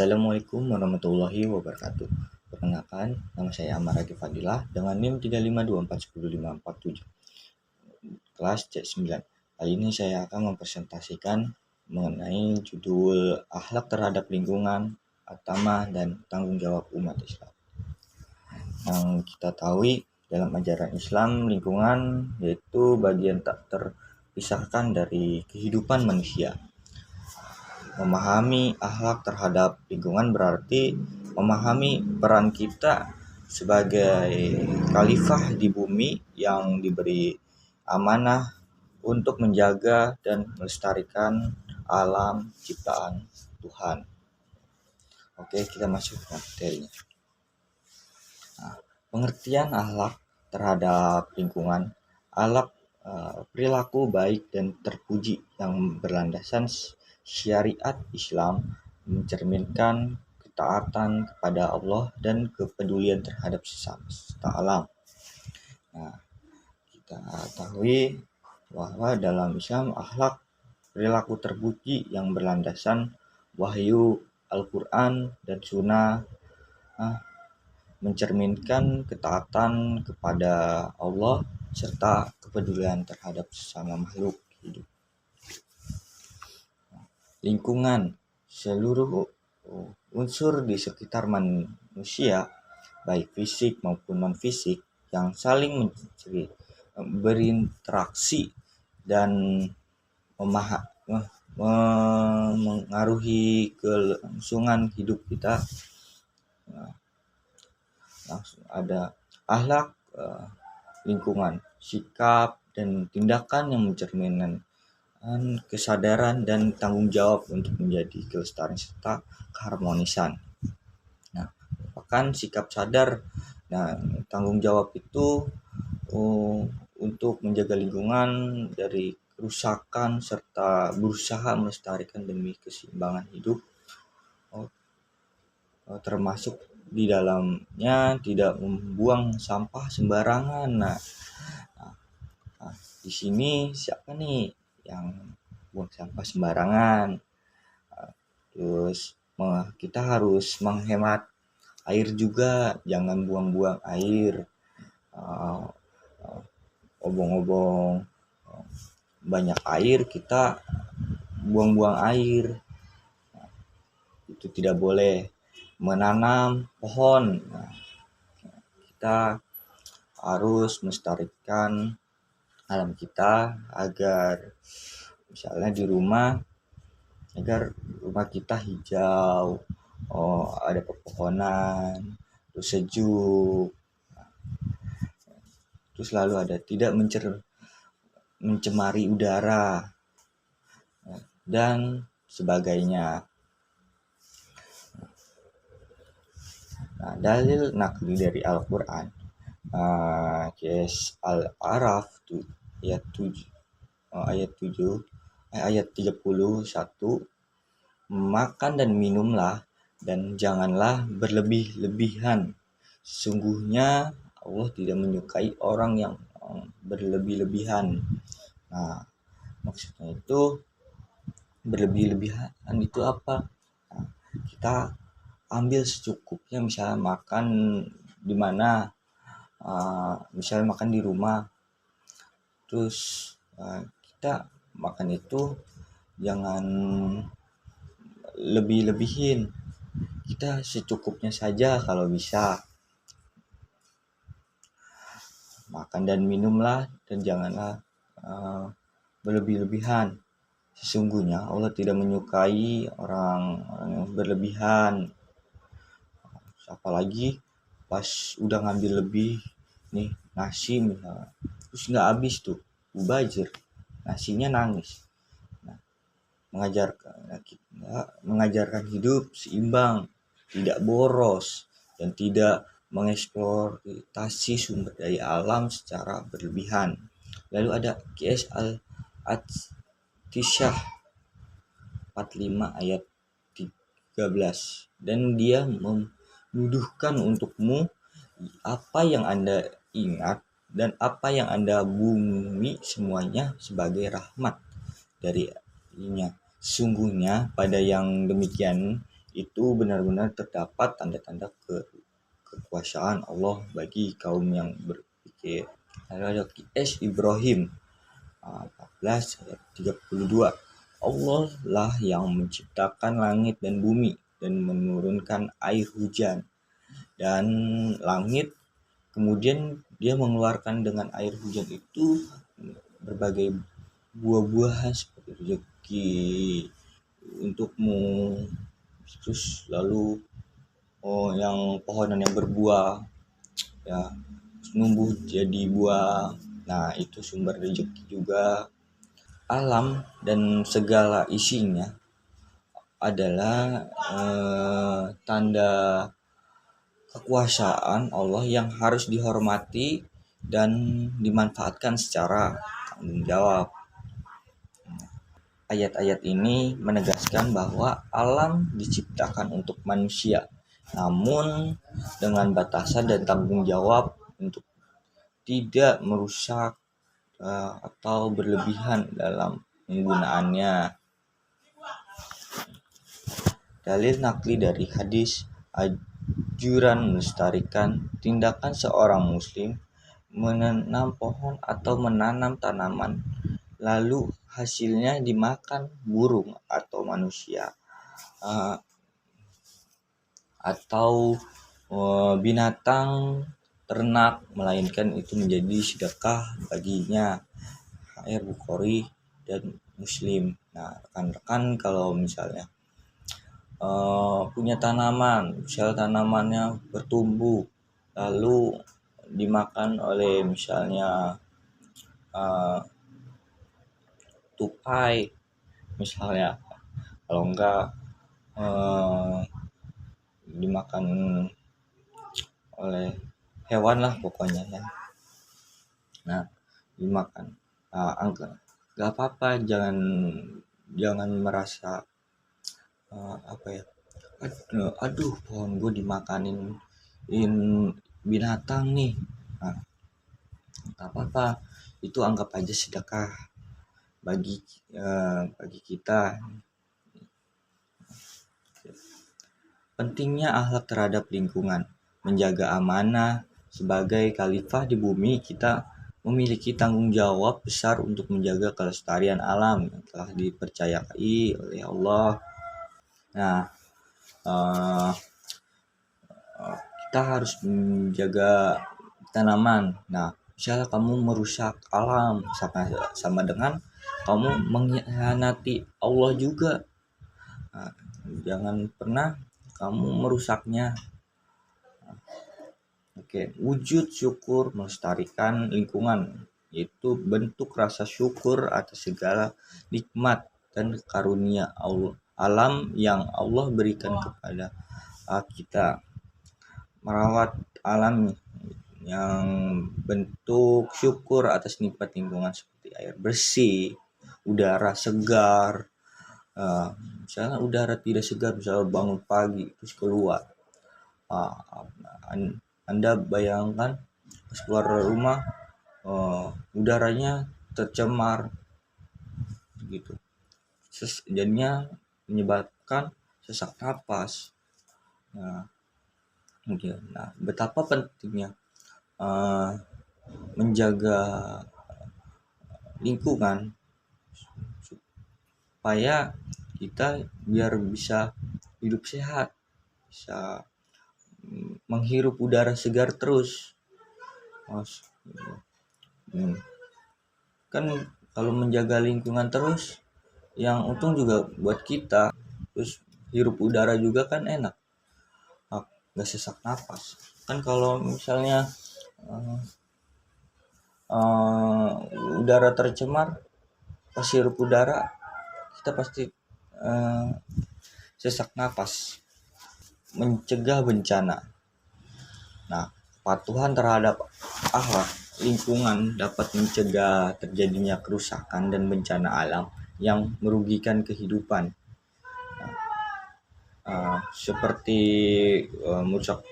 Assalamualaikum warahmatullahi wabarakatuh. Perkenalkan, nama saya Amar Ragi Fadilah dengan NIM 352410547 kelas C9. Kali ini saya akan mempresentasikan mengenai judul akhlak terhadap lingkungan, agama, dan tanggung jawab umat Islam. Yang kita tahu dalam ajaran Islam, lingkungan yaitu bagian tak terpisahkan dari kehidupan manusia. Memahami akhlak terhadap lingkungan berarti memahami peran kita sebagai khalifah di bumi yang diberi amanah untuk menjaga dan melestarikan alam ciptaan Tuhan. Oke, kita masuk ke materinya. Pengertian akhlak terhadap lingkungan. Akhlak perilaku baik dan terpuji yang berlandasan syariat Islam, mencerminkan ketaatan kepada Allah dan kepedulian terhadap sesama serta alam. Kita tahu bahwa dalam Islam akhlak perilaku terpuji yang berlandasan wahyu Al-Quran dan Sunnah mencerminkan ketaatan kepada Allah serta kepedulian terhadap sesama makhluk hidup. Lingkungan, seluruh unsur di sekitar manusia, baik fisik maupun non-fisik, yang saling berinteraksi dan mengaruhi kelangsungan hidup kita. Langsung ada akhlak lingkungan, sikap dan tindakan yang mencerminkan kesadaran dan tanggung jawab untuk menjadi kelestarian serta keharmonisan. Merupakan sikap sadar dan tanggung jawab itu untuk menjaga lingkungan dari kerusakan serta berusaha melestarikan demi keseimbangan hidup, termasuk di dalamnya tidak membuang sampah sembarangan. Di sini siapa nih yang buang sampah sembarangan? Terus kita harus menghemat air juga, jangan buang-buang air, obong-obong banyak air kita buang-buang air. Itu tidak boleh. Menanam pohon, kita harus melestarikan alam kita agar misalnya di rumah, agar rumah kita hijau, ada pepohonan, terus sejuk, terus lalu ada tidak mencemari udara dan sebagainya. Dalil nakli dari Al-Quran, Al-A'raf ayat 31, makan dan minumlah dan janganlah berlebih-lebihan. Sesungguhnya Allah tidak menyukai orang yang berlebih-lebihan. Maksudnya itu berlebih-lebihan itu apa? Kita ambil secukupnya, misalnya makan di mana, misalnya makan di rumah, terus kita makan itu jangan lebih-lebihin, kita secukupnya saja kalau bisa. Makan dan minumlah dan janganlah berlebih-lebihan. Sesungguhnya Allah tidak menyukai orang yang berlebihan. Apalagi pas udah ngambil lebih nih nasi misalnya, terus nggak habis tuh, mubazir, nasinya nangis. Mengajarkan hidup seimbang, tidak boros, dan tidak mengeksploitasi sumber daya alam secara berlebihan. Lalu ada QS Al-Atishah 45 ayat 13, dan dia menuduhkan untukmu apa yang Anda ingat dan apa yang Anda bumi semuanya sebagai rahmat darinya. Sungguhnya pada yang demikian itu benar-benar terdapat tanda-tanda kekuasaan Allah bagi kaum yang berpikir. Lalu ada Qis Ibrahim 14 ayat 32. Allah lah yang menciptakan langit dan bumi dan menurunkan air hujan. Dan langit kemudian dia mengeluarkan dengan air hujan itu berbagai buah-buahan seperti rezeki untukmu, terus lalu yang pohonan yang berbuah ya numbuh jadi buah. Nah, itu sumber rezeki juga. Alam dan segala isinya adalah tanda kekuasaan Allah yang harus dihormati dan dimanfaatkan secara tanggung jawab. Ayat-ayat ini menegaskan bahwa alam diciptakan untuk manusia, namun dengan batasan dan tanggung jawab untuk tidak merusak atau berlebihan dalam penggunaannya. Dalil nakli dari hadis anjuran melestarikan tindakan seorang muslim menanam pohon atau menanam tanaman lalu hasilnya dimakan burung atau manusia atau binatang ternak, melainkan itu menjadi sedekah baginya. Sahih Bukhari dan Muslim. Nah, rekan-rekan kalau misalnya punya tanaman, misal tanamannya bertumbuh lalu dimakan oleh misalnya tupai misalnya, kalau enggak dimakan oleh hewan lah pokoknya ya. Nah, dimakan nggak apa-apa, jangan merasa aduh pohon gue dimakanin binatang nih. Nah, nggak apa-apa, itu anggap aja sedekah bagi kita. Pentingnya akhlak terhadap lingkungan, menjaga amanah. Sebagai khalifah di bumi, kita memiliki tanggung jawab besar untuk menjaga kelestarian alam yang telah dipercayai oleh Allah. Nah, kita harus menjaga tanaman. Nah, misalnya kamu merusak alam, sama dengan kamu mengkhianati Allah juga. Nah, jangan pernah kamu merusaknya. Wujud syukur melestarikan lingkungan, yaitu bentuk rasa syukur atas segala nikmat dan karunia Allah, alam yang Allah berikan kepada kita. Merawat alam yang bentuk syukur atas nikmat lingkungan seperti air bersih, udara segar. Misalnya udara tidak segar, misalnya bangun pagi terus keluar, Anda bayangkan pas keluar rumah udaranya tercemar gitu, jadinya menyebabkan sesak napas. Nah, betapa pentingnya menjaga lingkungan supaya kita biar bisa hidup sehat, bisa menghirup udara segar terus. Kan kalau menjaga lingkungan terus, yang untung juga buat kita, terus hirup udara juga kan enak, nggak sesak napas. Kan kalau misalnya udara tercemar, pas hirup udara kita pasti sesak napas. Mencegah bencana. Nah, kepatuhan terhadap akhlak lingkungan dapat mencegah terjadinya kerusakan dan bencana alam yang merugikan kehidupan. Seperti merusak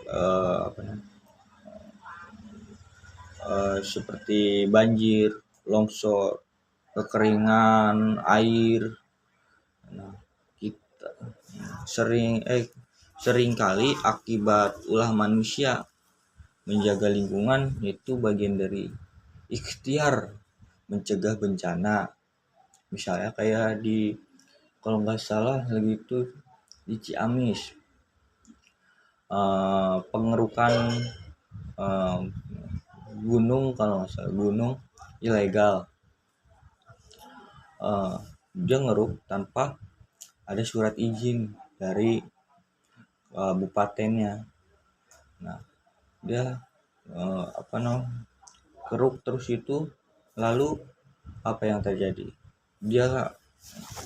seperti banjir, longsor, kekeringan air. Nah, seringkali akibat ulah manusia menjaga lingkungan itu bagian dari ikhtiar mencegah bencana. Misalnya kayak kalau nggak salah lagi itu di Ciamis, pengerukan gunung, kalau nggak salah gunung ilegal. Dia ngeruk tanpa ada surat izin dari bupatennya. Nah, dia keruk terus itu, lalu apa yang terjadi? Dia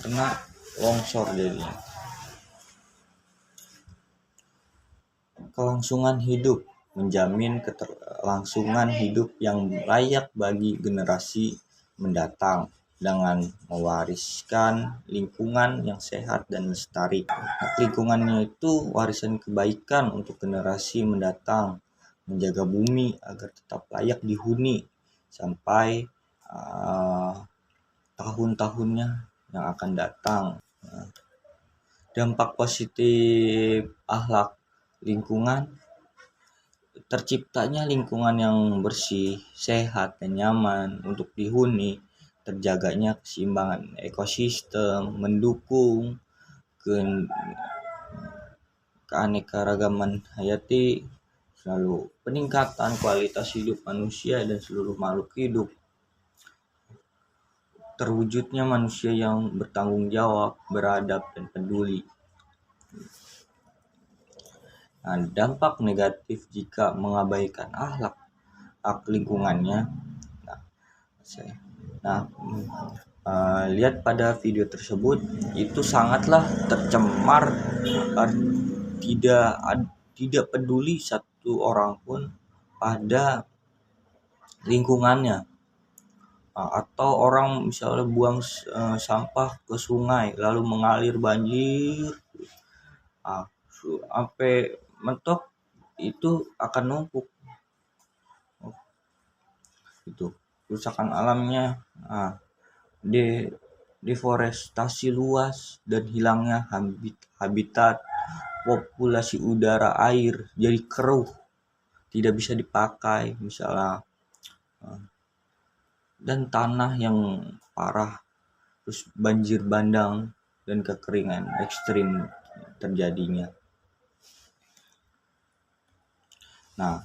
kena longsor jadinya. Kelangsungan hidup, menjamin keterlangsungan hidup yang layak bagi generasi mendatang dengan mewariskan lingkungan yang sehat dan lestari. Lingkungannya itu warisan kebaikan untuk generasi mendatang, menjaga bumi agar tetap layak dihuni sampai tahun-tahunnya yang akan datang. Dampak positif akhlak lingkungan, terciptanya lingkungan yang bersih, sehat, dan nyaman untuk dihuni, terjaganya keseimbangan ekosistem, mendukung keanekaragaman hayati, selalu peningkatan kualitas hidup manusia dan seluruh makhluk hidup, terwujudnya manusia yang bertanggung jawab, beradab, dan peduli. Nah, dampak negatif jika mengabaikan akhlak lingkungannya. Lihat pada video tersebut, itu sangatlah tercemar, tidak peduli satu orang pun pada lingkungannya. Atau orang misalnya buang sampah ke sungai lalu mengalir banjir, sampai mentok itu akan numpuk. Itu kerusakan alamnya, deforestasi luas dan hilangnya habitat, populasi udara, air jadi keruh, tidak bisa dipakai misalnya, dan tanah yang parah, terus banjir bandang dan kekeringan ekstrim terjadinya. Nah,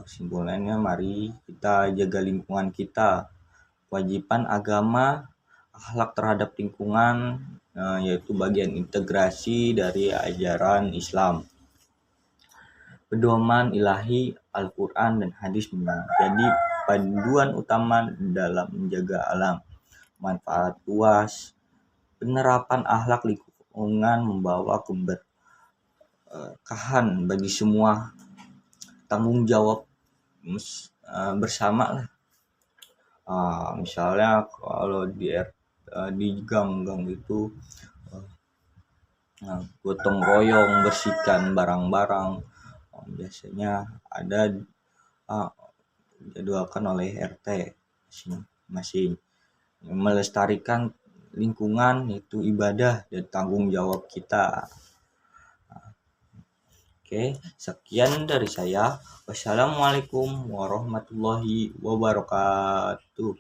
kesimpulannya mari kita jaga lingkungan kita. Kewajiban agama akhlak terhadap lingkungan, yaitu bagian integrasi dari ajaran Islam. Pedoman ilahi Al-Quran dan hadis menjadi panduan utama dalam menjaga alam. Manfaat luas, penerapan akhlak lingkungan membawa keberkahan bagi semua. Tanggung jawab bersama lah. Misalnya kalau di gang-gang itu gotong royong bersihkan barang-barang, biasanya ada dijadwalkan oleh RT masing-masing. Melestarikan lingkungan itu ibadah dan tanggung jawab kita. Oke, sekian dari saya. Wassalamualaikum warahmatullahi wabarakatuh.